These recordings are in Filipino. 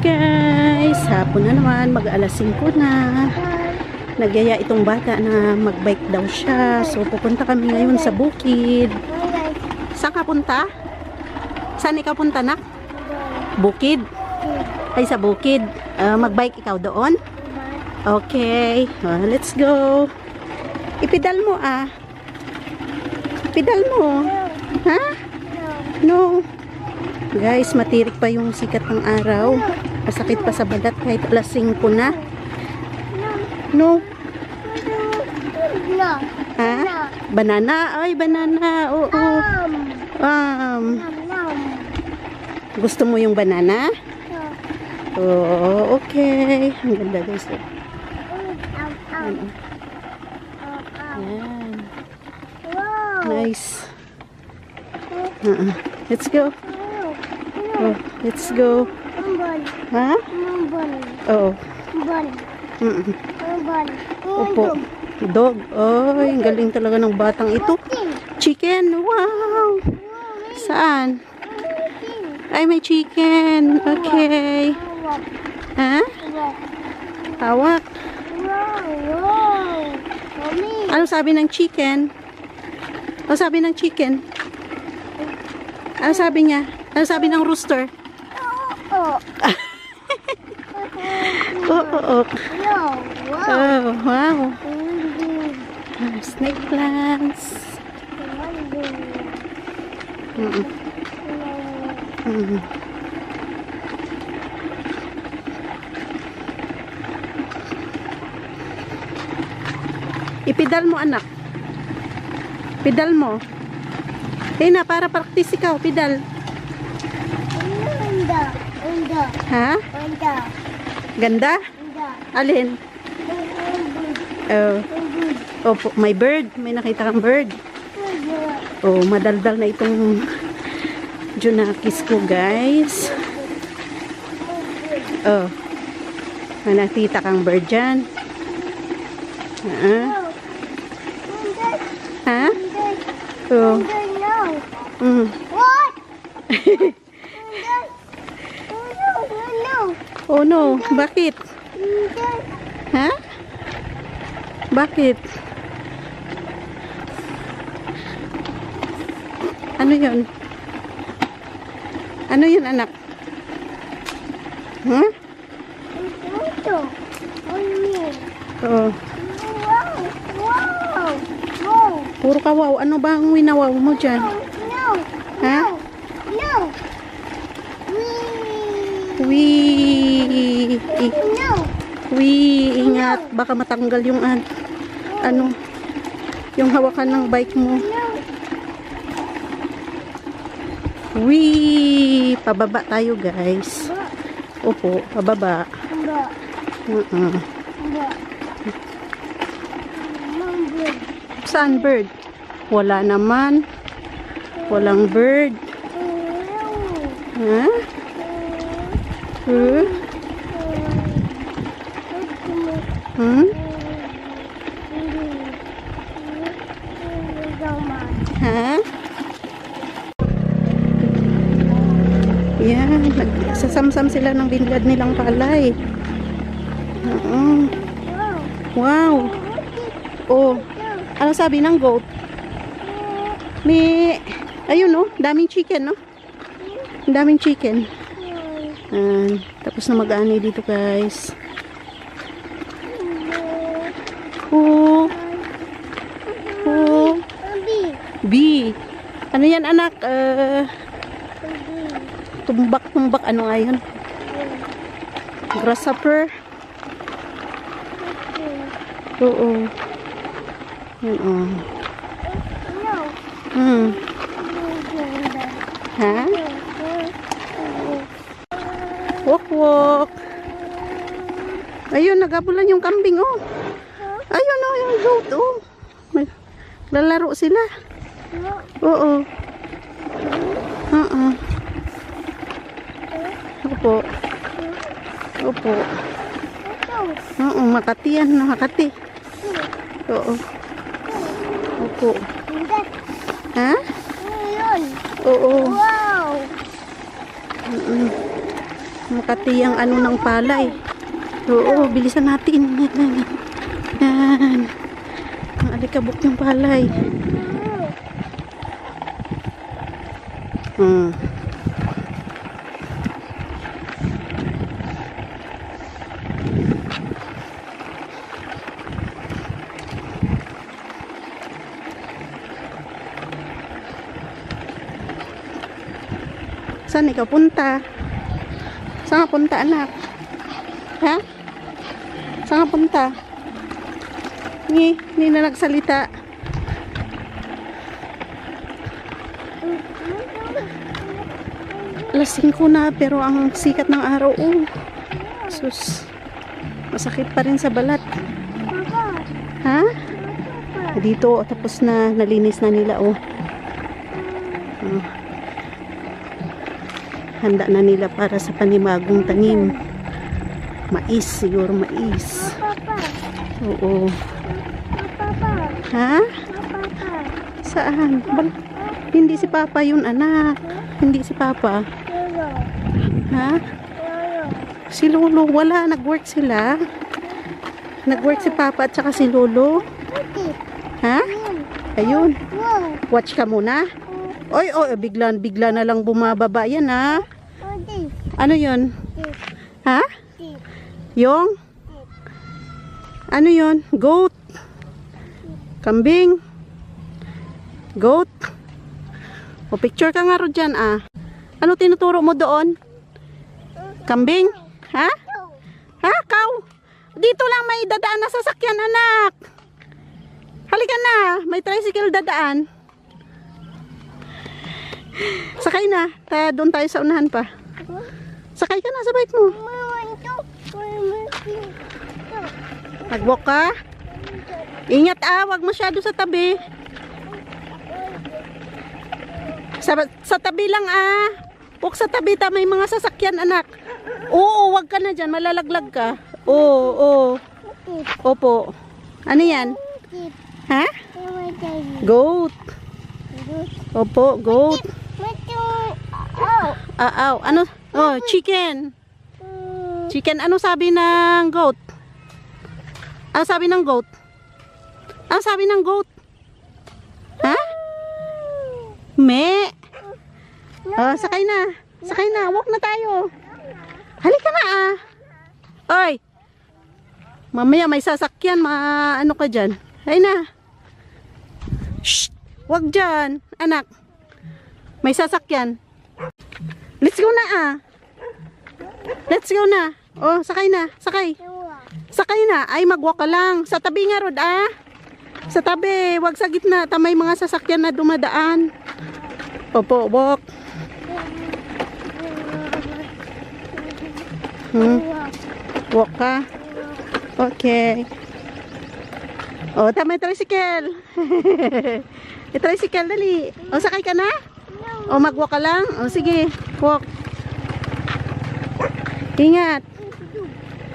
guys, hapon na naman, mag-alas 5 na. Nagyaya itong bata na mag-bike daw siya. So pupunta kami ngayon sa bukid. Saan ka punta? Saan ikaw punta, nak? Bukid? Ay, sa bukid. Mag-bike ikaw doon? Okay, let's go. Ipedal mo ah. Pedal mo. Ha? No. Guys, matirik pa yung sikat ng araw. Masakit pa sa balat kahit alas 5 na. No. Ha? Banana? Ay, banana. Oo. Gusto mo yung banana? Oh, okay. Ang ganda guys. Yan. Nice. Let's go. Oh, let's go. Ha? Oo. Opo. Dog. Ay, ang galing talaga ng batang ito. Chicken. Wow. Saan? Ay, may chicken. Okay. Ha? Hawak. Ano sabi ng chicken? Ano sabi ng chicken? Ano sabi niya? Ano sabi ng rooster? Oo. Oh, wow. Snake plants. Ipedal mo, anak. Pedal mo. Na, para practice ikaw, pedal. Ha? Ganda? Alin? Oh. Opo, may bird. May nakita kang bird. Oh, madaldal na itong Junakis ko, guys. Oh. May nakita kang bird dyan. Ha? Oh. What? Oh no, bakit? Ha? Bakit? Ano yun? Ano yun, anak? Huh? Oh. Puro ka wow. Ano ba ang winawaw mo dyan? Ha? Wee. Wee, ingat. Baka matanggal yung ano, yung hawakan ng bike mo. Wee. Pababa tayo, guys. Opo, pababa. Saan bird? Wala naman. Walang bird. Ha? Ha? Yan, nagsasamsam sila ng binlad nilang palay. Wow. Oh, ano sabi ng goat? May, ayun no, daming chicken no? Daming chicken. Tapos na mag-ani dito, guys. Oh. B. Ano yan, anak? Tumbak-tumbak. Ano nga yun? Grasshopper. Oo. Yun, Ha? Walk. Ayun, nagabulan yung kambing, oh. Ayun, oh, yung goat, oh. Lalaro sila. Oo. Opo. Oo, Makati yan, Makati. Oo. Opo. Ha? Oo. Wow. Makati ang ano ng palay. Oo, bilisan natin. Yan. Ang alikabok ng palay. Saan ikaw punta? Saan ka punta, anak? Ha? Saan ka punta? Hindi na nagsalita. Alas 5 na, pero ang sikat ng araw, oh. Sus. Masakit pa rin sa balat. Ha? Dito, tapos na, nalinis na nila, oh. Handa na nila para sa panibagong tanim. Mais, siguro mais. Oo. Ha? Saan? Hindi si Papa yun, anak. Hindi si Papa. Ha? Si Lolo, wala. Nag-work sila. Nag-work si Papa at saka si Lolo. Ha? Ayun. Watch ka muna. Oy, bigla na lang bumababa yan, ha? Ano yun? Ha? Yung? Ano yun? Goat? Kambing? Goat? O, picture ka nga ro dyan, ah. Ano tinuturo mo doon? Kambing? Ha? Ha? Cow? Dito lang may dadaan na sasakyan, anak. Halika na. May tricycle dadaan. Sakay na. Doon tayo sa unahan pa. Sakay ka na sa bike mo. Nag-walk ka? Ingat, wag masyado sa tabi. Sa tabi lang, Walk sa tabi, may mga sasakyan, anak. Oo, wag ka na dyan. Malalaglag ka. Oo. Opo. Ano yan? Ha? Goat. Opo, goat. Ano? Oh, chicken. Chicken. Ano sabi ng goat? Ano sabi ng goat? Ano sabi ng goat? Ha? Me. Oh, sakay na. Sakay na. Walk na tayo. Halika na, Oy. Mamaya may sasakyan. Ano ka dyan? Hay na. Shh. Wag dyan, anak. May sasakyan. Let's go na, Let's go na. Oh, sakay na. Sakay. Sakay na. Ay, mag-walk ka lang. Sa tabi nga, Rod, Sa tabi. Wag sa gitna. May mga sasakyan na dumadaan. Opo, walk. Walk ka. Okay. Oh, may tricycle. May tricycle, dali. O, sakay ka na? O, mag-walk ka lang? O, sige. Walk. Ingat.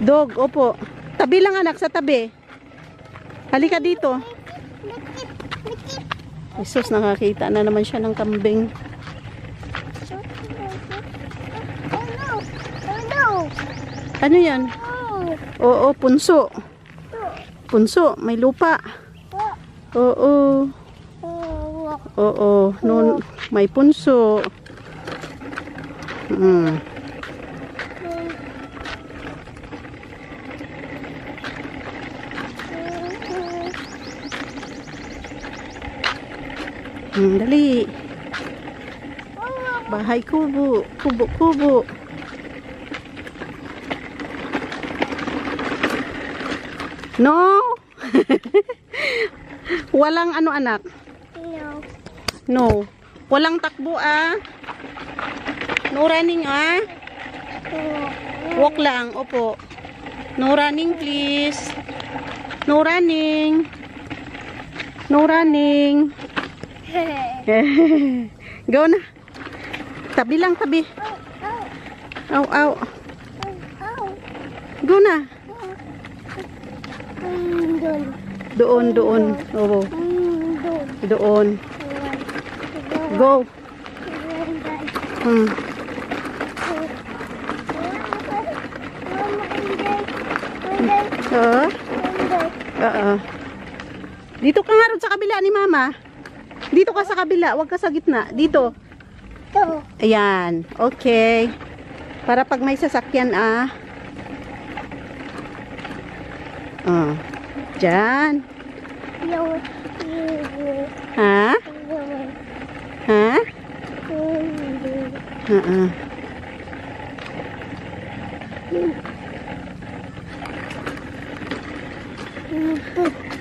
Dog, opo. Tabi lang, anak, sa tabi. Halika dito. Jesus, nakakita na naman siya ng kambing. Ano yan? Oo, punso. Punso, may lupa. Oo. Oo, may punso. Dali. Bahay kubo. Kubo. No. Walang ano, anak? No. Walang takbo, No running, Walk lang, opo. No running, please. No running. No running. Go na. Tabi lang, tabi. Aw. Go na. Doon. Oo. Doon. Go. Oo. Oo. Dito ka nga ron sa kabila ni Mama. Dito ka sa kabila, huwag ka sa gitna. Dito. Ayan. Okay. Para pag may sasakyan Diyan. Ha? Ha?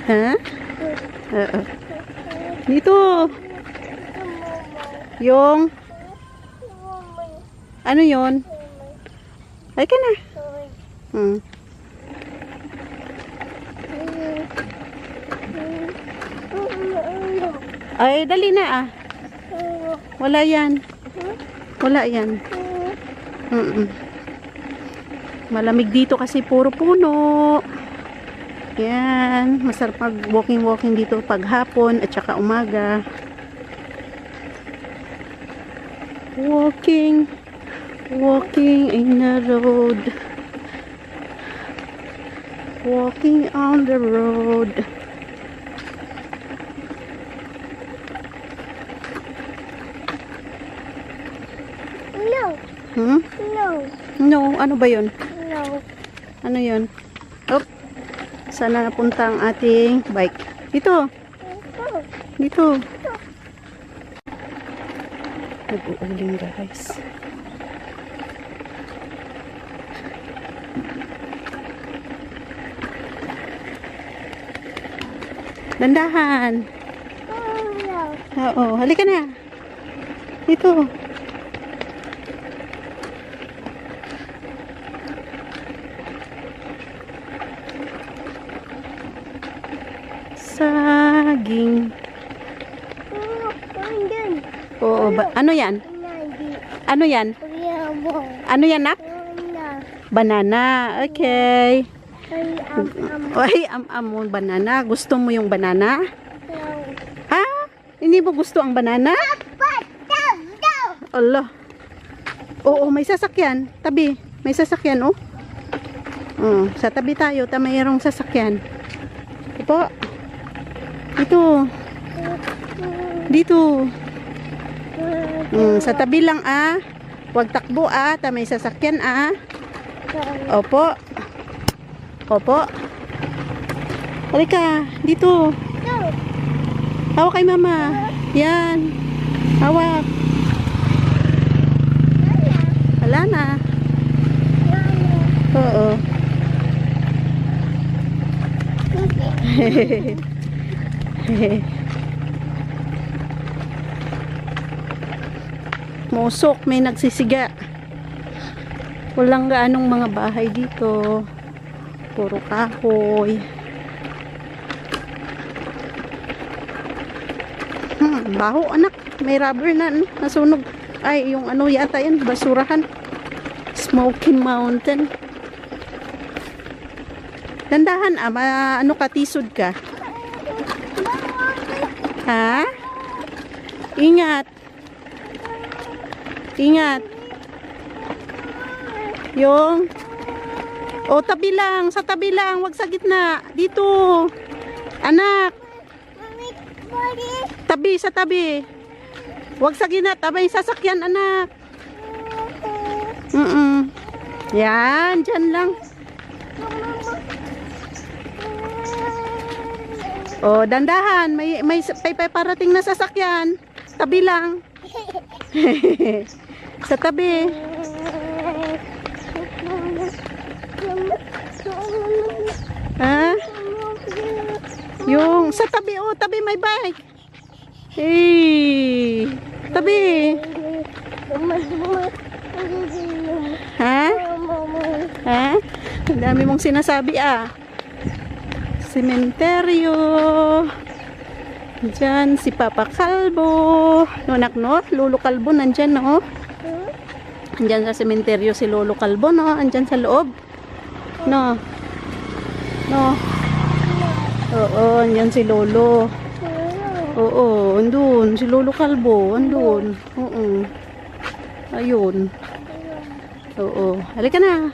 Ha? Oo. Dito. Yung ano yon? Ay ka na. Ay, dali na Wala yan. Wala yan. Malamig dito kasi puro puno. Yan. Masarap mag walking dito pag hapon at saka umaga. Walking in the road. Walking on the road. No, ano ba yun? Ano yun? Op. Saan na napunta ang ating bike? Dito. Dito. Nag-uuling guys. Dandahan. Oo, halika na. Dito. Saging. Oo, ano yan? Ano yan? Ano yan, nak? Banana. Okay. Ay, mo banana. Gusto mo yung banana? Ha? Hindi mo gusto ang banana? Allah. Oo, may sasakyan. Tabi. May sasakyan, oh. Sa tabi tayo. Mayroong sasakyan. Ito. Dito. Dito. Sa tabi lang Huwag takbo may sasakyan Opo. Opo. Halika, dito. Hawak kay Mama. Yan. Hawak. Wala na. Oo. Musok, may nagsisiga. Walang gaanong mga bahay dito. Puro kahoy. Baho anak. May rubber na nasunog. Ay, yung ano yata yan, basurahan. Smoky Mountain. Dandahan ano ka, tisod ka. Ha? Ingat. Ingat. Yung tabi lang, sa tabi lang, wag sa gitna. Dito. Anak. Tabi, sa tabi. Wag sa gitna, tabay sasakyan, anak. Yan, dyan lang. Dandahan, may parating na sasakyan. Tabi lang. Sa tabi. Ha? Yung sa tabi, tabi may bike. Hey, tabi. Ha? Ha? Ang dami mong sinasabi Sementeryo. Diyan si Papa Kalbo. No, anak, no? Lolo Kalbo nandyan, no? Andyan sa sementeryo si Lolo Kalbo, no? Andyan sa loob. No? No? Oo, andyan si Lolo. Oo, andun. Si Lolo Kalbo, andun. Oo. Ayun. Oo. Halika na.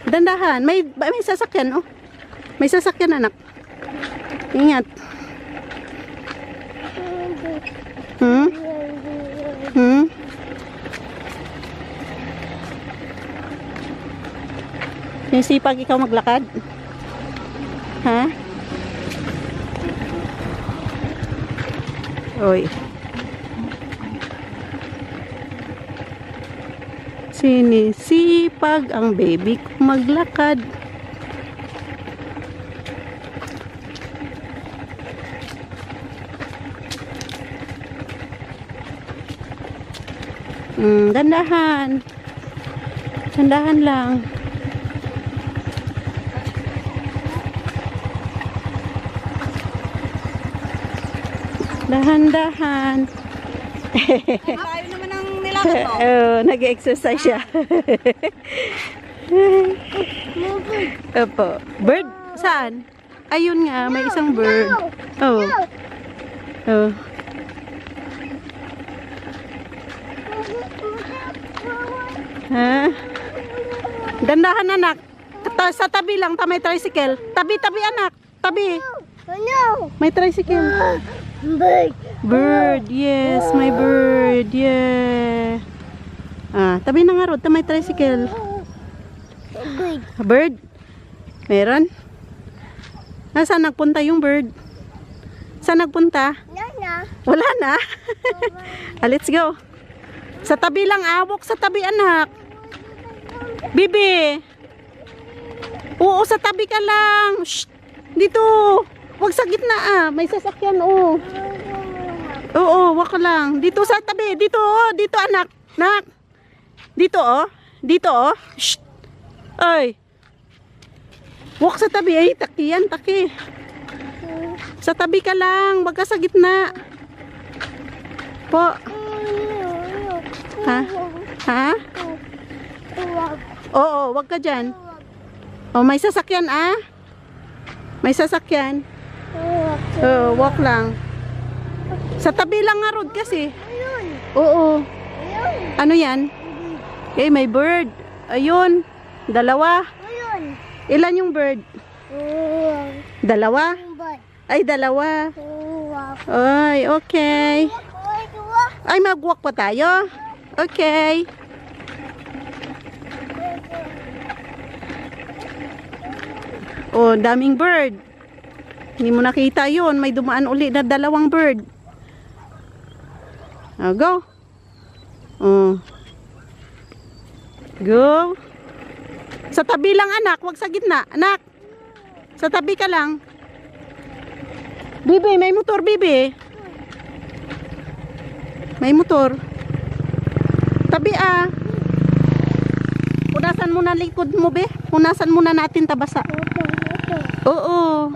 Dandahan. May sasakyan, oh. May sasakyan, anak. Ingat. Hmm? Hmm? Sipag ikaw maglakad? Ha? Oy. Sinisipag ang baby ko maglakad. Dandahan. Dandahan lang. Dahan-dahan. Tayo naman ang nilakad mo. Nag-exercise siya. Opo. Bird? Saan? Ayun nga, may isang bird. Oh. Oh. Ha? Dandahan, anak. Sa tabi lang, may tricycle. Tabi, anak. Tabi. May tricycle. Bird, yes, my bird, yeah. Tabi na nga, Rod, may tricycle. Bird? Meron? Saan nagpunta yung bird? Saan nagpunta? Wala na. Let's go. Sa tabi lang, awok sa tabi, anak. Bibi. Oo, sa tabi ka lang. Shh. Dito. Wag sa gitna, may sasakyan, oh. Oo, wag ka lang. Dito sa tabi, dito, oh. Dito, anak. Nak. Dito, oh. Dito, oh. Shh. Ay. Wag sa tabi, ay, taki yan, taki. Sa tabi ka lang, wag ka sa gitna. Po. Ha? Ha? Oo, wag ka dyan. Oh, may sasakyan, ah. May sasakyan. Walk lang. Sa tabi lang nga, Rod, kasi. Oo. Ano yan? Okay, may bird. Ayun. Dalawa. Ilan yung bird? Dalawa? Ay, dalawa. Ay, okay. Ay, mag-walk pa tayo? Okay. Oh, daming bird. Hindi mo nakita yun. May dumaan uli na dalawang bird. Go. Go. Sa tabi lang, anak. Huwag sa gitna. Anak. Sa tabi ka lang. Bibi, may motor, Bibi. May motor. Tabi, ah. Punasan mo na likod mo, be. Punasan muna natin tabasa. Oo.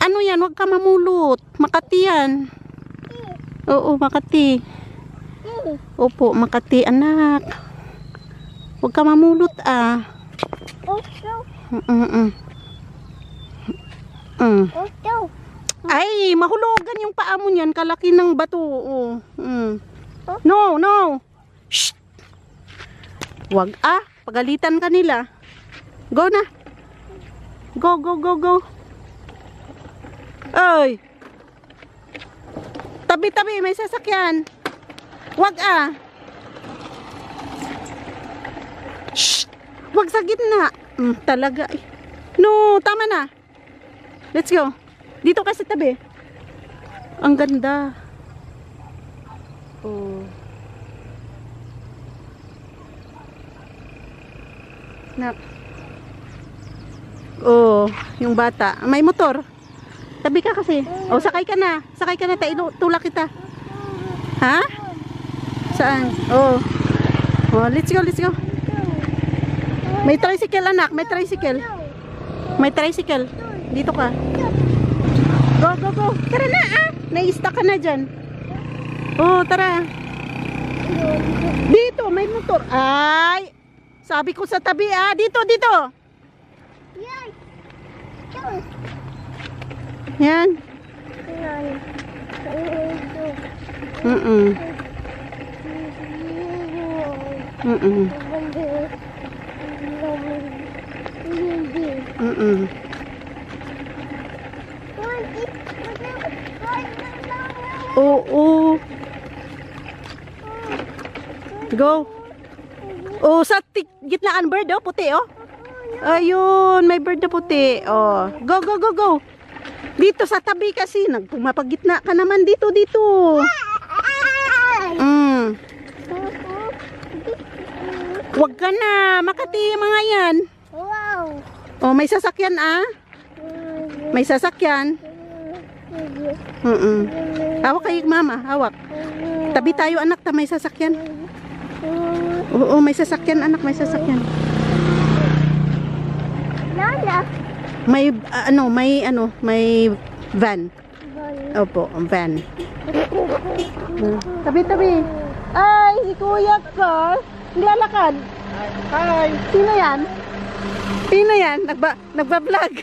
Ano yan? Huwag ka mamulot. Makati yan. Oo, Makati. Opo, Makati, anak. Huwag ka mamulot, ah. Ay, mahulugan yung paa mo niyan. Kalaki ng bato. No, no. Shh. Huwag, ah. Pagalitan ka nila. Go na. Go, go, go, go. Ay. Tabi-tabi, may sasakyan. Wag, ah. Shh. Wag sa gitna. Talaga. No, tama na. Let's go. Dito kasi tabi. Ang ganda. Oh. Nak. Oh, yung bata. May motor. Tabi ka kasi. Oh, sakay ka na. Sakay ka na. Tulak kita. Ha? Saan? Oh. Oh, let's go, let's go. May tricycle, anak. May tricycle. May tricycle. Dito ka. Go, go, go. Tara na, ah. Nai-stuck ka na dyan. Oh, tara. Dito, may motor. Ay. Sabi ko sa tabi, ah. Dito, dito. Yan. Mm-mm. Oo. Go. Oh, sa gitnaan bird, oh, puti, oh. Ayun, may bird na puti. Oh, go, go, go, go. Dito sa tabi kasi, mapagitna ka naman dito, dito. Mm. Huwag ka na, Makati mga yan. Wow. Oh, may sasakyan, ah. May sasakyan. Hawak kayo, mama, hawak. Tabi tayo, anak, may sasakyan. Oo, may sasakyan, anak, may sasakyan. Lala. May may van. Opo, van. Tabi. Ay, si Kuya ko. Nilalakad. Hi! Sino yan? Sino yan? Nagba-vlog.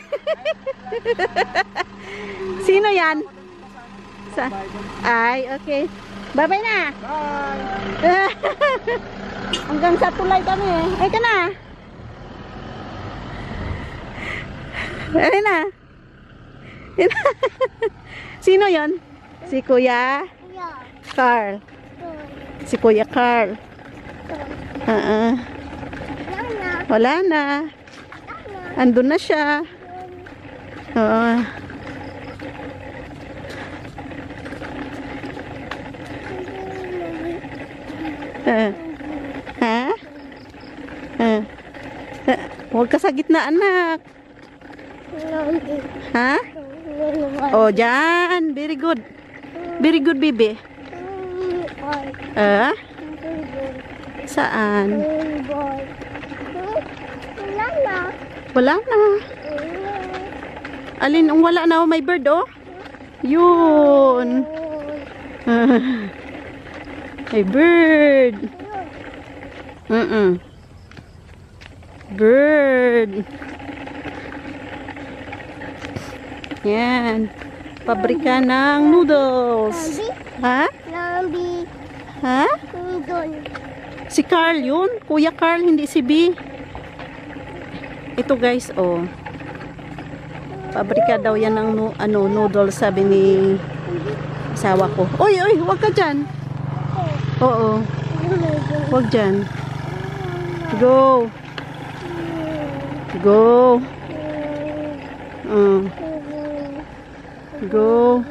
Sino yan? Ay, okay. Bye-bye na. Bye! Hanggang sa tulay kami. Ay ka na. Ay na. Sino yon? Si Kuya Yeah. Carl. Si Kuya Carl. Lala. Wala na. Andun na siya. Oo. Ha? Huwag ka sa gitna, anak. Ha? Oh, dyan. Very good. Very good, baby. Saan? Wala na. Alin, wala na, may bird, oh. Yun. May bird. Bird. Yan. Pabrika ng noodles. Ha? Lambi. Ha? Doon. Si Carl yun. Kuya Carl, hindi si B. Ito guys, oh. Pabrika daw yan ng noodles, sabi ni asawa ko. Oy, huwag ka dyan. Oo. Huwag dyan. Go. Go. Go.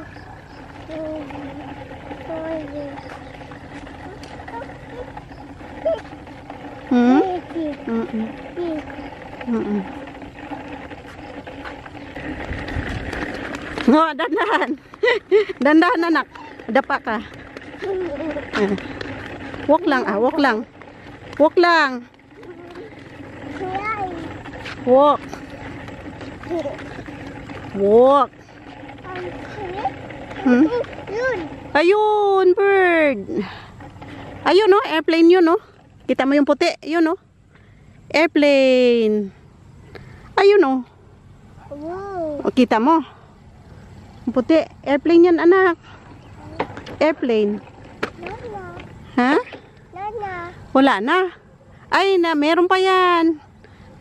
No, dandahan. Dandahan, anak. Dapa ka. Walk lang, walk lang. Walk lang. Walk. Walk. Ayun, bird. Ayun, no? Airplane yun, no? Kita mo yung puti? Yun, no? Airplane. Ayun, no? O, kita mo? Yung puti. Airplane yan, anak. Airplane. Ha? Wala na. Ay, meron pa yan.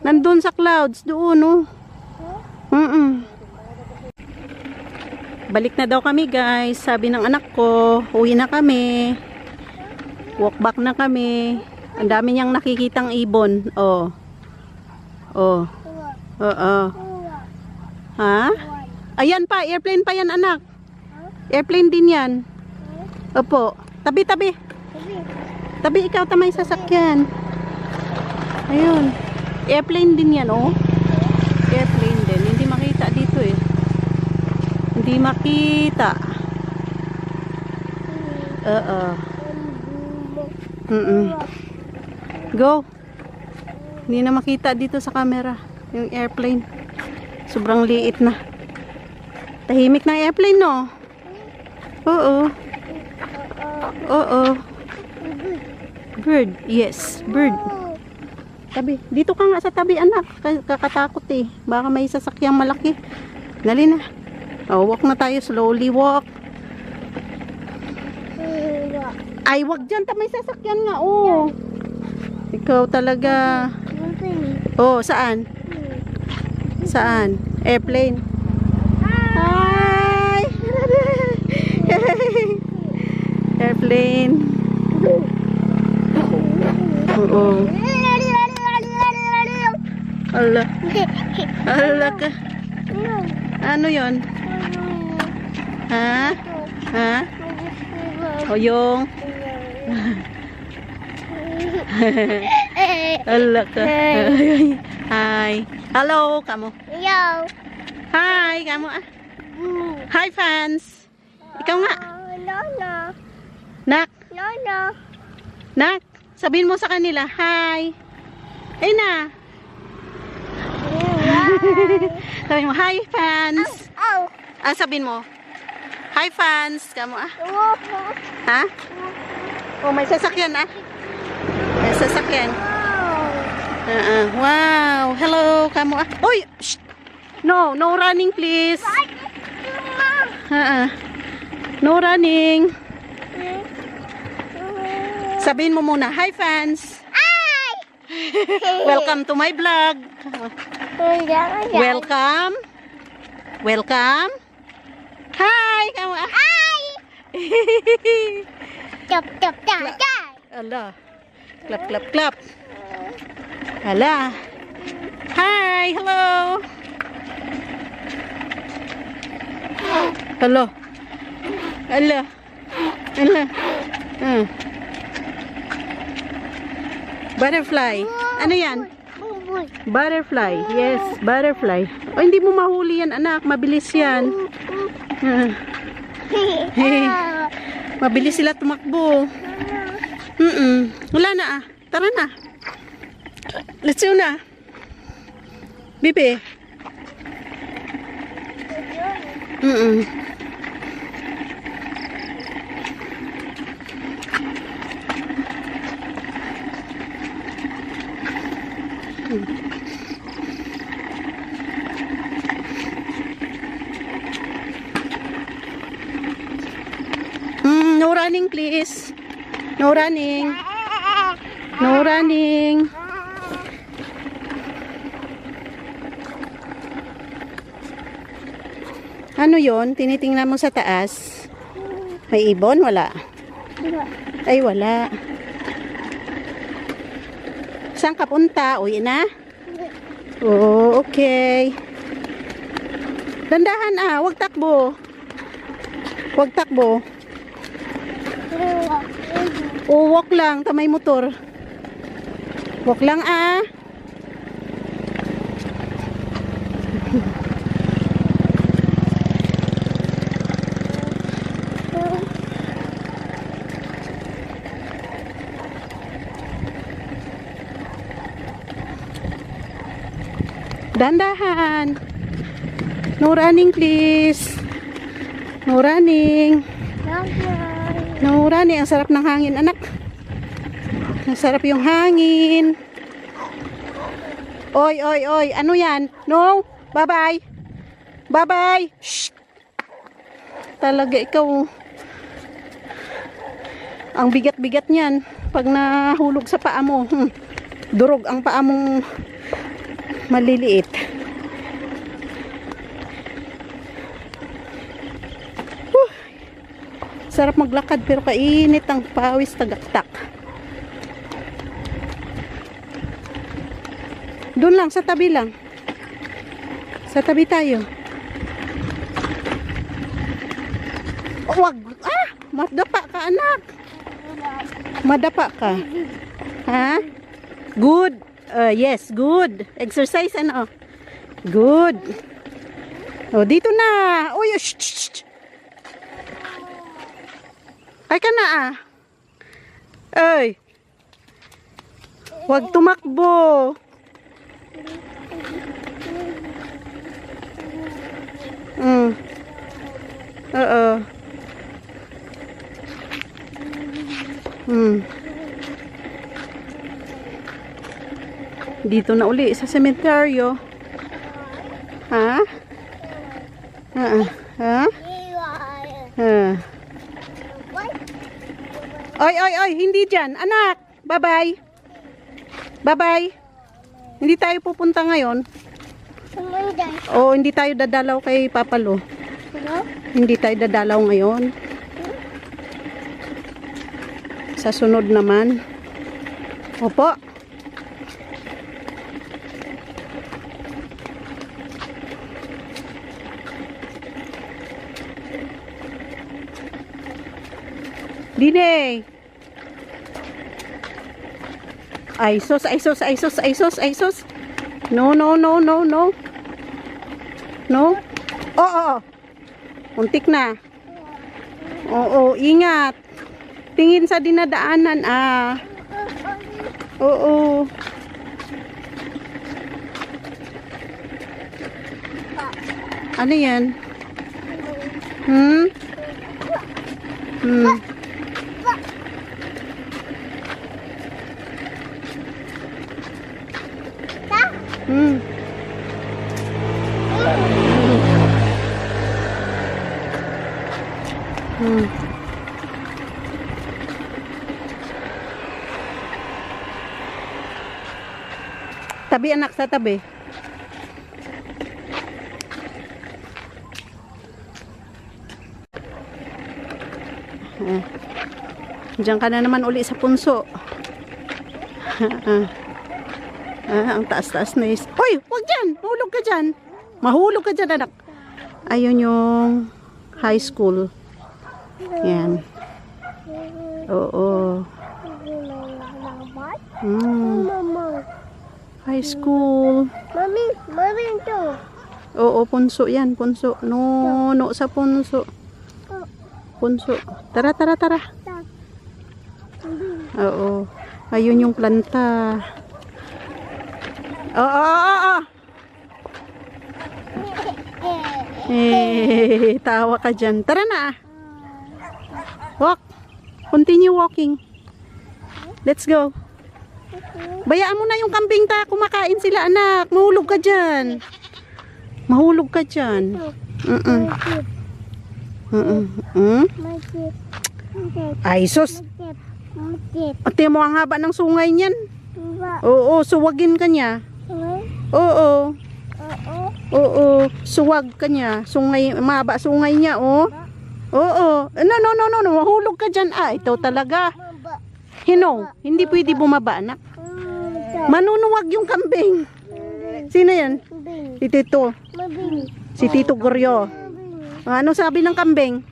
Nandun sa clouds. Doon, no? Balik na daw kami, guys. Sabi ng anak ko, uwi na kami. Walk back na kami. Ang dami niyang nakikitang ibon. Oh. Oh. Oo. Ha? Ayan pa, airplane pa yan, anak. Airplane din yan. Opo. Tabi. Tabi, ikaw tamay sasakyan. Ayun. Airplane din yan, oh. Airplane din. Hindi makita dito, eh. Hindi makita. Oo. Go. Hindi na makita dito sa camera. Yung airplane. Sobrang liit na. Tahimik na airplane, no? Oo. Oo. Bird. Yes. Bird. Tabi. Dito ka nga sa tabi, anak. Kakatakot, eh. Baka may sasakyang malaki. Dali na. Oh, walk na tayo. Slowly walk. Ay, wag dyan. May sasakyan nga. Oh. Ikaw talaga. Oh, saan? Saan? Airplane. Hi! Airplane. Oo. Ala. Ala ka. Ano yon? Ha? Ha? O yung? Ala ka. Hi. Hello, kamu. Yo. Hi, kamu ah. Hi, fans. Ikaw nga. No, no. Nak. No, no. Nak. Sabihin mo sa kanila, hi. Ay na. Sabihin mo, hi, fans. Oh. Ah, sabihin mo. Hi, fans. Kamu ah. Oh. Ha? Oh, may sasakyan ah. May sasakyan. Wow. Hello, kamu ah. Uy! Shh! No, no running please. No running. Sabihin mo muna, hi fans. Hi. Welcome to my vlog. Welcome. Welcome. Hi, kamu ah. Hi. Chop, chop, chop, chop. Ala. Clap, clap, clap. Hala. Hi, hello. Hello. Hello. Hello. Butterfly. Ano yan? Butterfly. Yes, butterfly. O, hindi mo mahuli yan, anak. Mabilis yan. Mabilis sila tumakbo. Wala na ah. Tara na. Let's go na. Bibi. No running please. No running. No running. Ano yon? Tinitingnan mo sa taas? May ibon? Wala. Ay, wala. Saan ka punta? Uwi na? Oh, okay. Dandahan ah, wag takbo. Wag takbo. Oh, walk lang, tamay motor. Walk lang ah. Dandahan. No running please. No running. No running. Ang sarap ng hangin anak. Ang sarap yung hangin. Oy, oy, oy. Ano yan? No. Bye bye. Bye bye. Shh. Talaga ikaw. Ang bigat-bigat niyan. Pag nahulog sa paa mo. Durog ang paa mong maliliit. Sarap maglakad pero kainit ang pawis tagaktak. Doon lang, sa tabi lang. Sa tabi tayo. Oh, wag. Ah! Madapa ka anak. Madapa ka. Ha? Good. Yes, good. Exercise ano? Good. Oh, dito na. Uy, shh, shh, shh. Ay ka na ah. Ay. Huwag tumakbo. Oo. Dito na uli sa sementeryo. Ha? Ha? Oy, oy, oy, hindi dyan. Anak, bye-bye. Bye-bye. Hindi tayo pupunta ngayon. Oh, hindi tayo dadalaw kay Papa Lo. Hindi tayo dadalaw ngayon. Sa sunod naman. Opo. Dine. Ay sus. No. No. Oo. Untik na. Oo, ingat. Tingin sa dinadaanan ah. Oo. Ano yan? Hmm? Hmm. Hmm. Hmm. Tabi anak, sa tabi. Diyan ka na naman uli sa punso. Ang taas-taas na is. Hoy, wag dyan. Mahulog ka dyan. Mahulog ka dyan, anak. Ayun yung high school. Yan. Oo. High school. Mami ito. Oo, punso yan. Punso. No, sa punso. Punso. Tara. Oo. Ayun yung planta. Oo. Tawa ka dyan. Tara na. Walk. Continue walking. Let's go. Bayaan mo na yung kambing ta. Kumakain sila, anak. Mahulog ka dyan. Ay, sus. Ate mo ang haba ng sungay niyan. Oo, suwagin ka niya. Oo, suwag ka niya. Sungay, mahaba sungay niya, oh. Oo. No. Mahulog ka dyan. Ah, ito talaga. Hindi pwede bumaba, anak. Manunuwag yung kambing. Sino yan? Si Tito. Si Tito Goryo. Ano sabi ng kambing?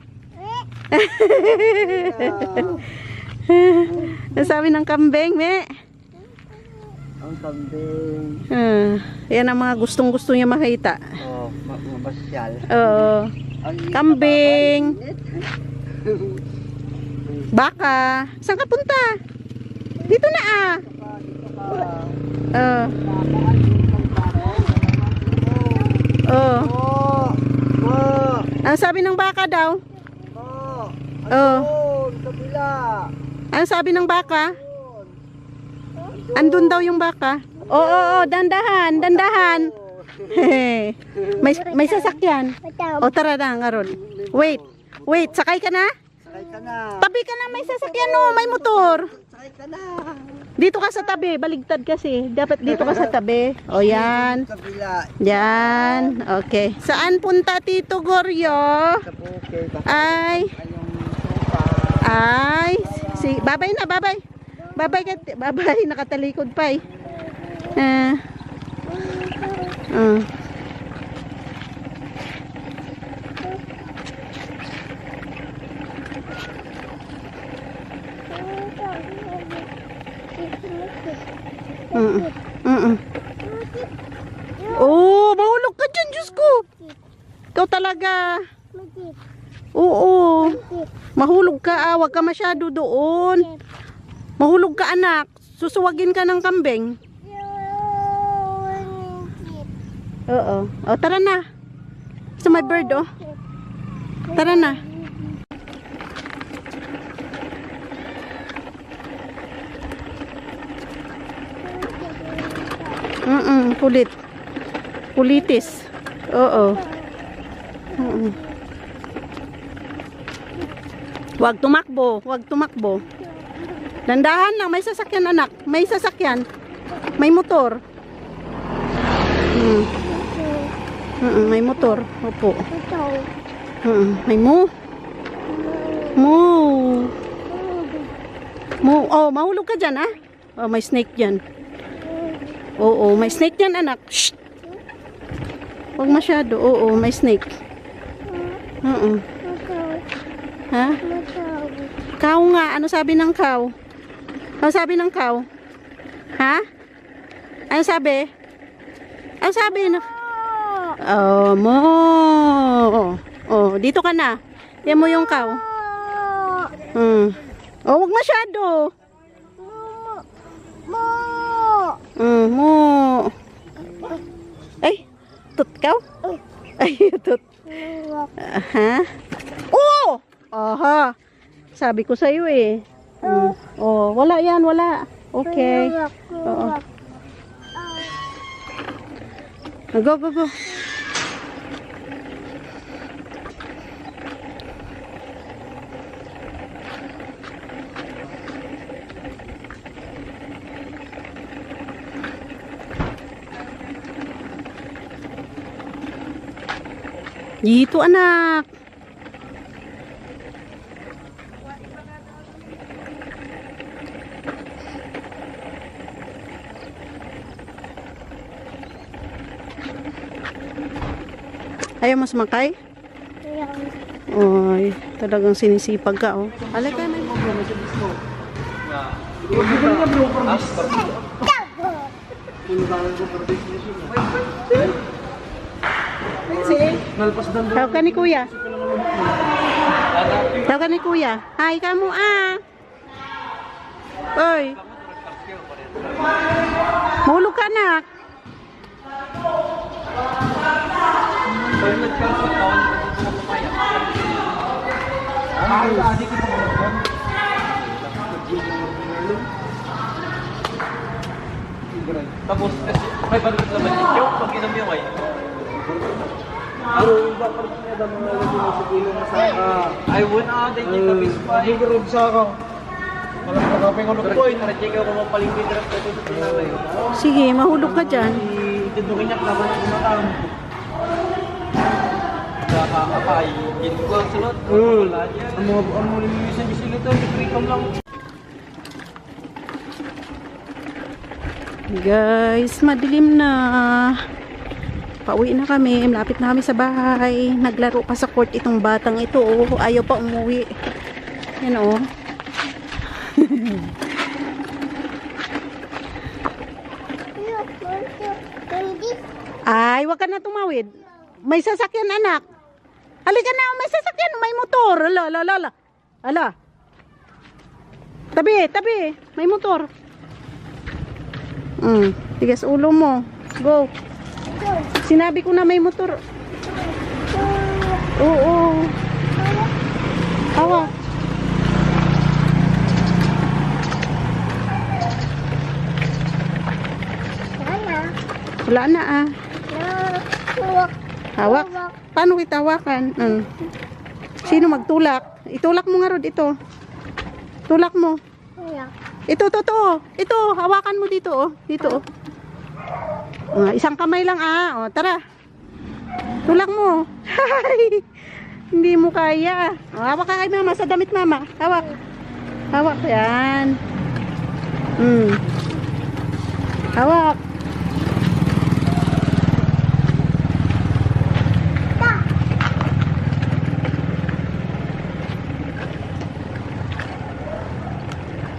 Ano sabi ng kambing, me? Ang kambing. Yan ang mga gustong-gusto niya makita. Oh, mabasyal. Oo. Kambing. Baka. Saan ka punta? Dito na ah. Ano sabi ng baka daw? Ano sabi ng baka? Andun daw yung baka. Oo, dandahan. May sasakyan. O tara na, Aron. Wait, sakay ka na? Sakay ka na. Tabi ka na, may sasakyan no, may motor. Sakay ka na. Dito ka sa tabi, baligtad kasi. Dapat dito ka sa tabi. O yan. Kabila. Yan. Okay. Saan punta Tito Goryo? Sa bukid. Ay. Ay. Babay na, babay. Babay, nakatalikod pa eh. Oh, mahulog ka dyan, Diyos ko. Ikaw talaga. Oo. Mahulog ka, wag ka masyado doon. Mahulog ka, anak. Susuwagin ka ng kambing. Oo. O, tara na. Sa my bird, oh. Tara na. Kulit. Kulitis. Oo. Wag tumakbo. Dandahan lang, may sasakyan anak. May sasakyan. May motor. May motor. Opo. Ito. May mo. Mo. Mo. Oh, mahulog ka dyan, ah. Oh, may snake dyan. Oo, may snake dyan, anak. Shh. Huwag masyado. Oo, may snake. Ha? Cow nga. Ano sabi ng cow? Ano sabi ng cow? Ha? Ano sabi? Ano sabi? Oh, mo. Oh, dito ka na. Yan mo yung cow. Oh, wag masyado. Mo. Ay, tut cow? Ay, tut. Ha? Oh! Aha. Sabi ko sa iyo eh. Oh, wala yan, wala. Okay. Oo. Go, go, go. Dito, anak. Ayaw mo sumakay? Oy, talagang sinisipag ka, oh. Alay ka na. Tawag ka ni kuya. Tawag ka ni kuya. Hi ka mo, ah. Oy. Mahulog ka, anak. Tapos, may balik naman yung pag inom yung ay. Pero yung bakal niya daw mga lagi mo sa kilo na sa I would add it in the base pa. Hindi ko rin sa ako. Walang pagkaping ulo ko. Narajay ka kung mapalingkin na ito sa pinalay. Sige, mahulog ka dyan. Itindungin niya naman ang kumakam. Kakakapay. Gino ko ang sunod. Wala niya. Ang mga limisan niya sila ito. Ikrikam lang. Guys, madilim na. Pauwi na kami. Malapit na kami sa bahay. Naglaro pa sa court itong batang ito. Oh. Ayaw pa umuwi. Yan oh. Ay, wag ka na tumawid. May sasakyan, anak. Halika na, may sasakyan. May motor. Ala, ala, ala. Ala. Tabi, tabi. May motor. Tigas ulo mo. Go. Sinabi ko na may motor. Oo. Hawak. Wala na ah. Hawak. Paano kita hawakan? Sino magtulak? Itulak mo nga rod ito. Tulak mo. Ito, to. Ito, hawakan mo dito, oh. Dito, oh. Isang kamay lang, ah. Oh, tara. Tulak mo. Hindi mo kaya. Oh, hawak ka kay mama, sa damit mama. Hawak. Hawak, yan. Hawak.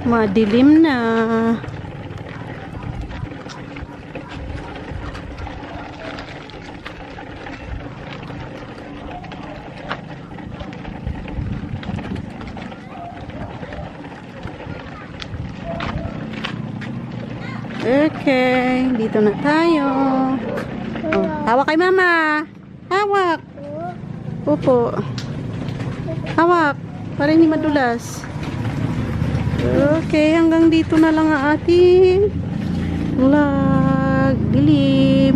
Madilim na. Okay, dito na tayo. Oh, hawak kay mama. Hawak. Opo. Hawak. Para hindi madulas. Okay, hanggang dito na lang ang ating vlog. Dilim.